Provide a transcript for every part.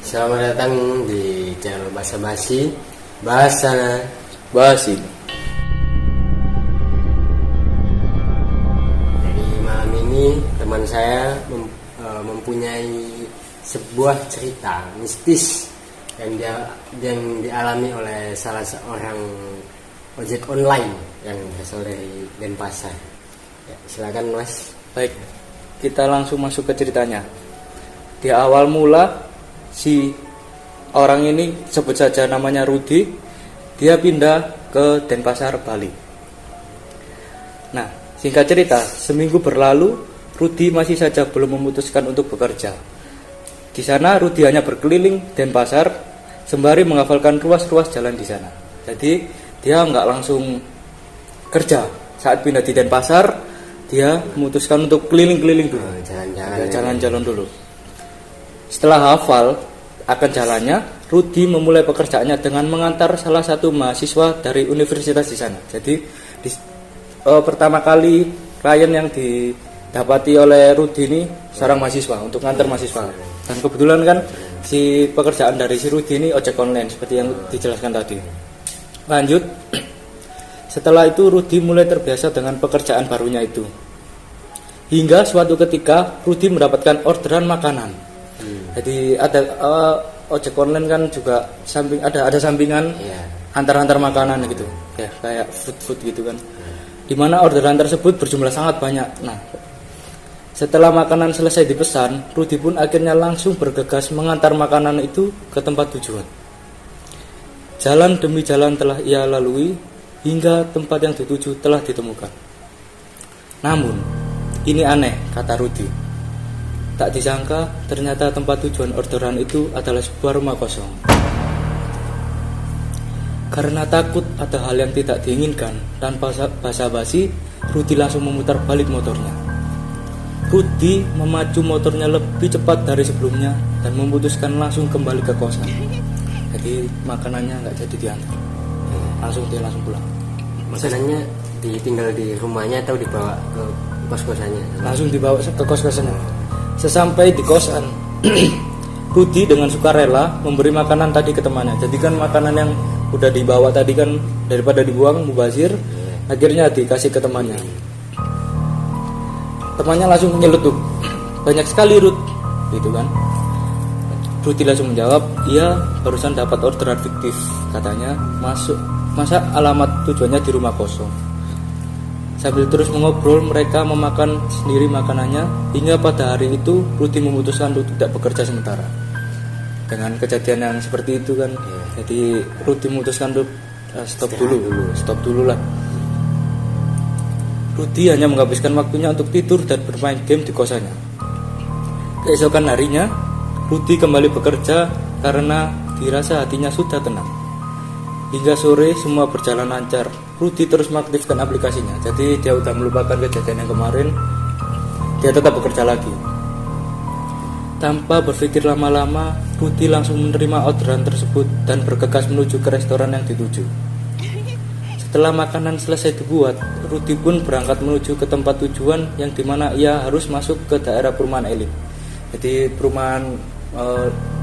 Selamat datang di channel Bahasa Basi. Bahasa Basi. Jadi malam ini teman saya mempunyai sebuah cerita mistis yang dialami oleh salah seorang ojek online yang berasal dari Denpasar. Ya, silakan Mas. Baik, kita langsung masuk ke ceritanya. Di awal mula si orang ini, sebut saja namanya Rudi, dia pindah ke Denpasar, Bali. Nah, singkat cerita, seminggu berlalu, Rudi masih saja belum memutuskan untuk bekerja. Di sana Rudi hanya berkeliling Denpasar sembari menghafalkan ruas-ruas jalan di sana. Jadi dia nggak langsung kerja. Saat pindah di Denpasar, dia memutuskan untuk keliling-keliling dulu, jalan-jalan dulu. Setelah hafal akan jalannya, Rudi memulai pekerjaannya dengan mengantar salah satu mahasiswa dari universitas di sana. Jadi pertama kali klien yang didapati oleh Rudi ini seorang mahasiswa, untuk ngantar mahasiswa. Dan kebetulan kan si pekerjaan dari si Rudi ini ojek online seperti yang dijelaskan tadi. Lanjut, setelah itu Rudi mulai terbiasa dengan pekerjaan barunya itu. Hingga suatu ketika Rudi mendapatkan orderan makanan. Jadi ada ojek online kan juga ada sampingan antar makanan gitu, ya kayak food gitu kan. Dimana orderan tersebut berjumlah sangat banyak. Nah, setelah makanan selesai dipesan, Rudi pun akhirnya langsung bergegas mengantar makanan itu ke tempat tujuan. Jalan demi jalan telah ia lalui hingga tempat yang dituju telah ditemukan. Namun, ini aneh, kata Rudi. Tak disangka, ternyata tempat tujuan orderan itu adalah sebuah rumah kosong. Karena takut ada hal yang tidak diinginkan, tanpa basa-basi, Rudi langsung memutar balik motornya. Rudi memacu motornya lebih cepat dari sebelumnya dan memutuskan langsung kembali ke kosan. Jadi makanannya nggak jadi diantar, dia langsung pulang. Makanannya ditinggal di rumahnya atau dibawa ke kos-kosannya? Langsung dibawa ke kos-kosannya. Sesampai di kosan, Rudi dengan sukarela memberi makanan tadi ke temannya. Jadi kan makanan yang udah dibawa tadi kan daripada dibuang mubazir, akhirnya dikasih ke temannya. Temannya langsung nyeletuk, banyak sekali Rud, gitu kan. Rudi langsung menjawab, iya barusan dapat orderan fiktif, katanya masa alamat tujuannya di rumah kosong. Sambil terus mengobrol, mereka memakan sendiri makanannya, hingga pada hari itu Rudi memutuskan untuk tidak bekerja sementara. Dengan kejadian yang seperti itu kan, jadi Rudi memutuskan untuk stop dulu lah. Rudi hanya menghabiskan waktunya untuk tidur dan bermain game di kosannya. Keesokan harinya, Rudi kembali bekerja karena dirasa hatinya sudah tenang. Hingga sore semua berjalan lancar. Rudi terus mengaktifkan aplikasinya. Jadi dia udah melupakan kejadian yang kemarin. Dia tetap bekerja lagi. Tanpa berpikir lama-lama, Rudi langsung menerima orderan tersebut dan bergegas menuju ke restoran yang dituju. Setelah makanan selesai dibuat, Rudi pun berangkat menuju ke tempat tujuan yang dimana ia harus masuk ke daerah perumahan elit. Jadi perumahan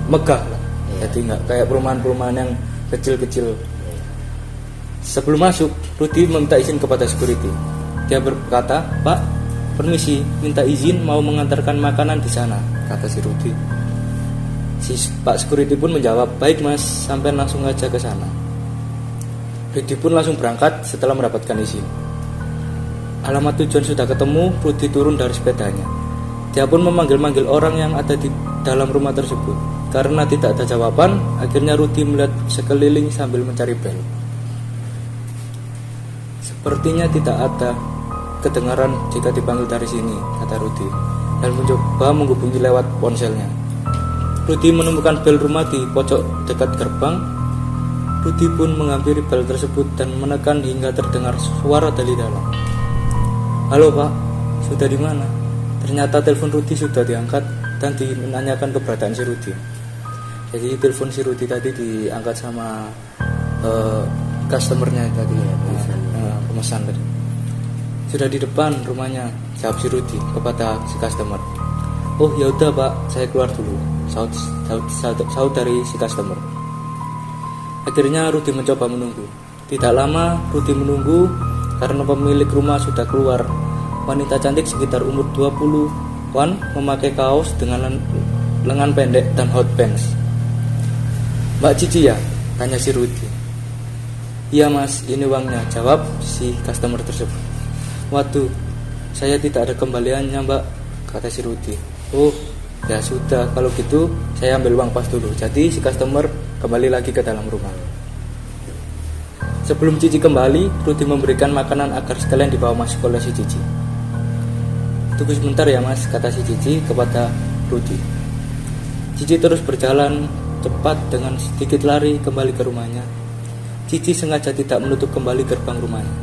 megah lah. Jadi nggak kayak perumahan-perumahan yang kecil-kecil. Sebelum masuk, Rudi meminta izin kepada security. Dia berkata, "Pak, permisi, minta izin mau mengantarkan makanan di sana," kata si Rudi. Si Pak security pun menjawab, "Baik Mas, sampai langsung aja ke sana." Rudi pun langsung berangkat setelah mendapatkan izin. Alamat tujuan sudah ketemu, Rudi turun dari sepedanya. Dia pun memanggil-manggil orang yang ada di dalam rumah tersebut. Karena tidak ada jawaban, akhirnya Rudi melihat sekeliling sambil mencari bel. Sepertinya tidak ada kedengaran jika dipanggil dari sini, kata Rudi, dan mencoba menghubungi lewat ponselnya. Rudi menemukan bel rumah di pojok dekat gerbang. Rudi pun menghampiri bel tersebut dan menekan hingga terdengar suara dari dalam. "Halo Pak, sudah di mana?" Ternyata telepon Rudi sudah diangkat dan menanyakan keberadaan si Rudi. Jadi telepon si Rudi tadi diangkat sama customernya tadi, pemesan tadi. "Sudah di depan rumahnya," jawab si Rudi kepada si customer. Oh ya udah Pak, saya keluar dulu, saut dari si customer. Akhirnya Rudi mencoba menunggu. Tidak lama Rudi menunggu karena pemilik rumah sudah keluar. Wanita cantik sekitar umur 20-an memakai kaos dengan lengan pendek dan hot pants. Mbak Cici ya? Tanya si Rudi. Iya mas, ini uangnya, jawab si customer tersebut. Waduh, saya tidak ada kembaliannya mbak, kata si Rudi. Oh ya sudah, kalau gitu saya ambil uang pas dulu. Jadi si customer kembali lagi ke dalam rumah. Sebelum Cici kembali, Rudi memberikan makanan agar sekalian dibawa masuk oleh si Cici. Tunggu sebentar ya mas, kata si Cici kepada Rudi. Cici terus berjalan cepat dengan sedikit lari kembali ke rumahnya. Cici sengaja tidak menutup kembali gerbang rumahnya.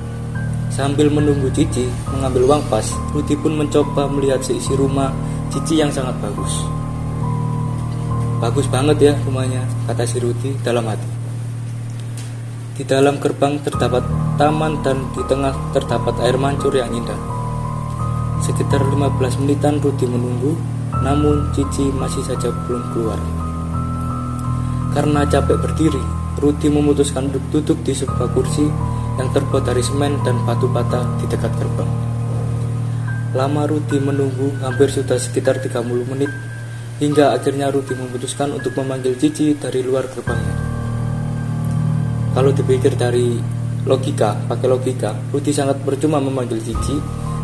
Sambil menunggu Cici mengambil uang pas, Rudi pun mencoba melihat seisi rumah Cici yang sangat bagus. Bagus banget ya rumahnya, kata si Rudi dalam hati. Di dalam gerbang terdapat taman dan di tengah terdapat air mancur yang indah. Sekitar 15 menitan Rudi menunggu, namun Cici masih saja belum keluar. Karena capek berdiri, Rudi memutuskan duduk di sebuah kursi yang terbuat dari semen dan batu bata di dekat gerbang. Lama Rudi menunggu hampir sudah sekitar 30 menit, hingga akhirnya Rudi memutuskan untuk memanggil Cici dari luar gerbangnya. Kalau dipikir dari pakai logika, Rudi sangat percuma memanggil Cici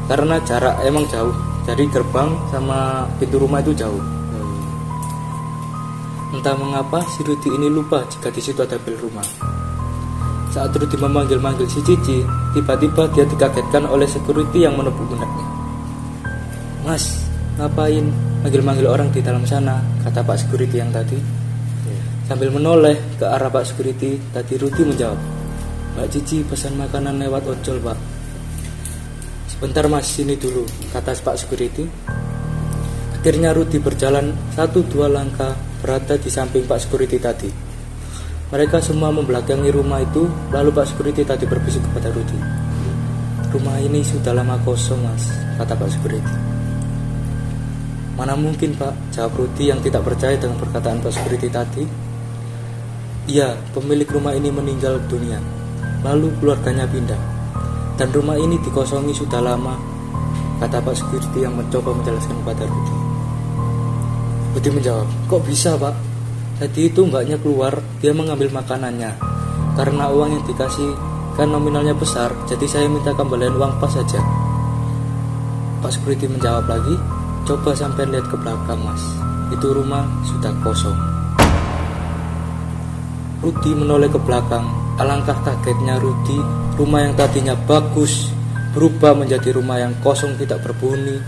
karena jarak emang jauh. Dari gerbang sama pintu rumah itu jauh. Entah mengapa si Rudi ini lupa jika di situ ada bel rumah. Saat Rudi memanggil-manggil si Cici, tiba-tiba dia dikagetkan oleh security yang menepuk pundaknya. Mas, ngapain manggil-manggil orang di dalam sana? Kata Pak security yang tadi. Sambil menoleh ke arah Pak security, tadi Rudi menjawab, Mbak Cici pesan makanan lewat ojol Pak. Sebentar mas, sini dulu, kata Pak security. Akhirnya Rudi berjalan 1-2 langkah berada di samping Pak security tadi. Mereka semua membelakangi rumah itu, lalu Pak security tadi berbisik kepada Rudi. Rumah ini sudah lama kosong mas, kata Pak security. Mana mungkin Pak, jawab Rudi yang tidak percaya dengan perkataan Pak security tadi. Iya, pemilik rumah ini meninggal dunia, lalu keluarganya pindah, dan rumah ini dikosongi sudah lama, kata Pak security yang mencoba menjelaskan kepada Rudi. Rudi menjawab, kok bisa Pak? Tadi itu mbaknya keluar, dia mengambil makanannya. Karena uang yang dikasih kan nominalnya besar, jadi saya minta kembalian uang pas saja. Pak security menjawab lagi, coba sampai lihat ke belakang mas, itu rumah sudah kosong. Rudi menoleh ke belakang. Alangkah kagetnya Rudi, rumah yang tadinya bagus berubah menjadi rumah yang kosong, tidak berbunyi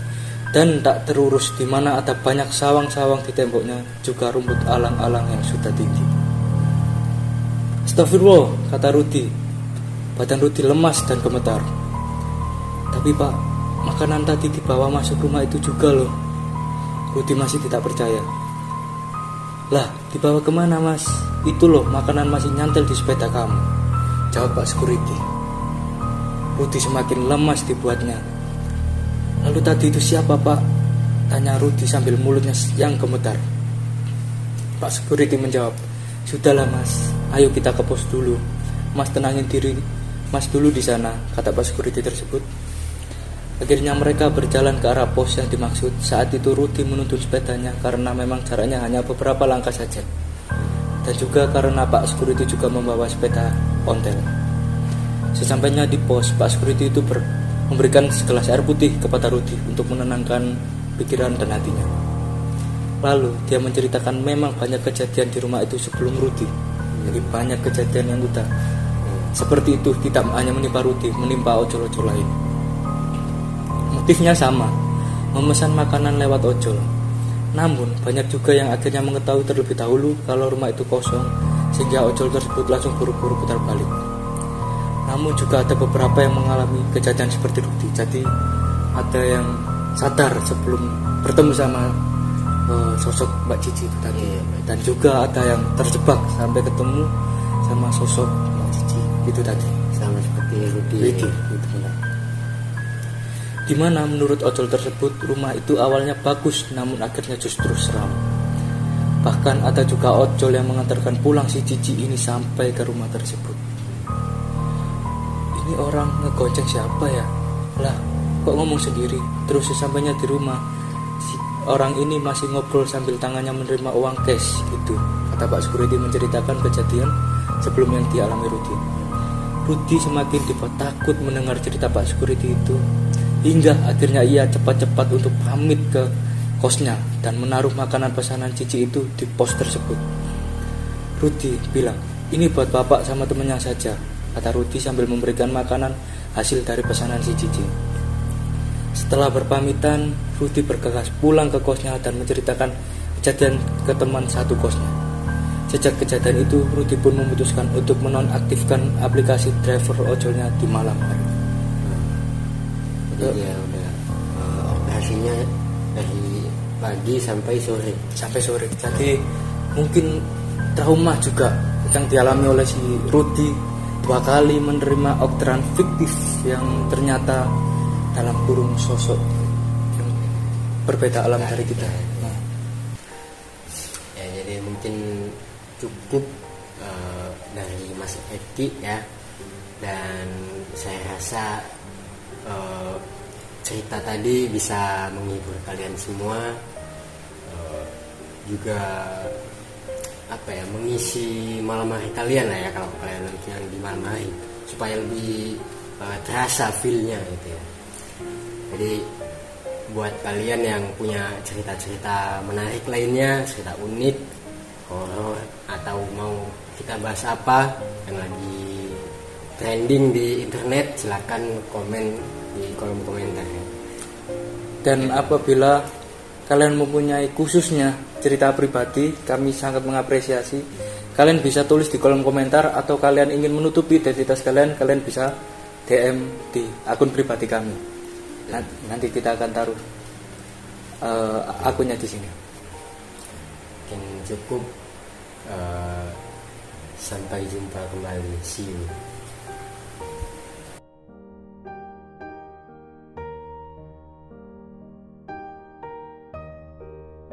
dan tak terurus, di mana ada banyak sawang-sawang di temboknya, juga rumput alang-alang yang sudah tinggi. Astagfirullah, kata Rudi. Badan Rudi lemas dan gemetar. Tapi Pak, makanan tadi dibawa masuk rumah itu juga loh. Rudi masih tidak percaya. Lah, dibawa kemana mas? Itu loh, makanan masih nyantel di sepeda kamu, jawab Pak security. Rudi semakin lemas dibuatnya. Lalu tadi itu siapa Pak? Tanya Rudi sambil mulutnya yang gemetar. Pak security menjawab, sudahlah mas, ayo kita ke pos dulu. Mas tenangin diri mas dulu di sana, kata Pak security tersebut. Akhirnya mereka berjalan ke arah pos yang dimaksud. Saat itu Rudi menuntun sepedanya karena memang jaraknya hanya beberapa langkah saja. Dan juga karena Pak security juga membawa sepeda ontel. Sesampainya di pos, Pak security itu memberikan segelas air putih kepada Rudi untuk menenangkan pikiran dan hatinya. Lalu dia menceritakan memang banyak kejadian di rumah itu sebelum Rudi. Jadi banyak kejadian yang udah seperti itu, tidak hanya menimpa Rudi, menimpa ojol-ojol lain. Motifnya sama, memesan makanan lewat ojol. Namun banyak juga yang akhirnya mengetahui terlebih dahulu kalau rumah itu kosong, sehingga ojol tersebut langsung buru-buru putar balik. Namun juga ada beberapa yang mengalami kejadian seperti Rudi. Jadi ada yang sadar sebelum bertemu sama sosok Mbak Cici itu tadi. Dan juga ada yang terjebak sampai ketemu sama sosok Mbak Cici itu tadi. Sama seperti Rudi. Itu. Dimana menurut ojol tersebut rumah itu awalnya bagus namun akhirnya justru seram. Bahkan ada juga ojol yang mengantarkan pulang si Cici ini sampai ke rumah tersebut. Ini orang ngegonceng siapa ya? Lah, kok ngomong sendiri? Terus sesampainya di rumah, si orang ini masih ngobrol sambil tangannya menerima uang cash gitu. Kata Pak Security menceritakan kejadian sebelum yang dialami Rudi. Rudi semakin dibuat takut mendengar cerita Pak Security itu, hingga akhirnya ia cepat-cepat untuk pamit ke kosnya dan menaruh makanan pesanan Cici itu di pos tersebut. Rudi bilang, ini buat bapak sama temennya saja, kata Rudi sambil memberikan makanan hasil dari pesanan si Cici. Setelah berpamitan, Rudi bergegas pulang ke kosnya dan menceritakan kejadian ke teman satu kosnya. Sejak kejadian itu, Rudi pun memutuskan untuk menonaktifkan aplikasi driver ojolnya di malam hari. Jadi dia udah operasinya dari pagi sampai sore. Jadi mungkin trauma juga yang dialami oleh si Rudi, 2 kali menerima orderan fiktif yang ternyata dalam kurung sosok yang berbeda alam dari kita. Nah, Ya, jadi mungkin cukup dari Mas Eki ya, dan saya rasa cerita tadi bisa menghibur kalian semua, juga mengisi malam hari kalian lah ya, kalau kalian nonton di malam hari supaya lebih terasa feel-nya gitu ya. Jadi buat kalian yang punya cerita-cerita menarik lainnya, cerita unik, horor, atau mau kita bahas apa yang lagi trending di internet, silakan komen di kolom komentar. dan apabila kalian mempunyai khususnya cerita pribadi, kami sangat mengapresiasi. Kalian bisa tulis di kolom komentar, atau kalian ingin menutupi identitas kalian, kalian bisa DM di akun pribadi kami. Nanti kita akan taruh akunnya di sini. Mungkin cukup, sampai jumpa kembali, see you.